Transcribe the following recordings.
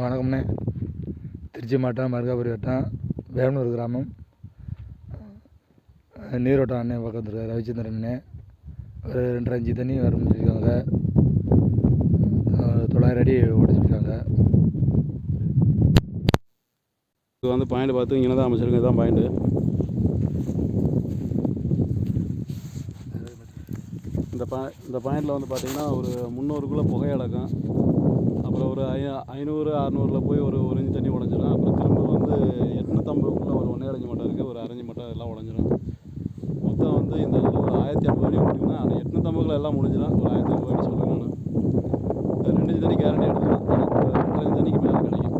வணக்கம்ண்ணே. திருச்சி மாவட்டம் மருங்காபுரி வட்டம் வேமனூர் கிராமம் நீரோட்டம் அண்ணே பக்கத்தில் ரவிச்சந்திரன் ஒரு 2.5 இன்ச்சு தண்ணி வரும்னு சொல்லியிருக்காங்க. 900 அடி ஓடிச்சிருக்காங்க. இது வந்து பாயிண்ட் பார்த்து இங்கே தான் அமைச்சிருக்கோம். இதுதான் பாயிண்ட்டு. இந்த பாயிண்டில் வந்து பார்த்திங்கன்னா ஒரு 300க்குள்ளே புகை அடக்கம். அப்புறம் ஒரு 500-600 போய் ஒரு இன்ச்சு தண்ணி உடஞ்சிடும். அப்புறம் திரும்ப வந்து 850க்குள்ளே ஒரு 1.5 இன்ச்சு மட்டும் இருக்குது. ஒரு 1/2 இன்ச்சு மட்டும் எல்லாம் உடஞ்சிடும். மொத்தம் வந்து இந்த ஒரு 1050 அடி ஓட்டிங்கன்னா 850க்குள்ள எல்லாம் முடிஞ்சிடும். ஒரு 1050 அடி சொல்கிறேன் நான். 2 இன்ச்சு தண்ணி கேரண்டி எடுத்துக்கலாம். எனக்கு 2 இன்ச்சு தண்ணிக்கு மேலே கிடைக்கும்.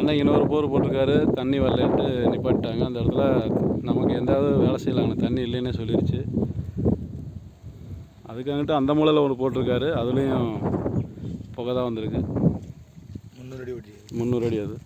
அன்னைக்கு இன்னொரு போர் போட்டிருக்காரு. தண்ணி வரலன்ட்டு நிப்பாட்டிட்டாங்க. அந்த இடத்துல நமக்கு எந்தாவது வேலை செய்யலாங்க. தண்ணி இல்லைன்னே சொல்லிடுச்சு. அதுக்காகட்டு அந்த மூலையில் ஒன்று போட்டிருக்காரு. அதுலேயும் புகை தான் வந்திருக்கு. 300 அடி ஓட்டி 300 அடி அது.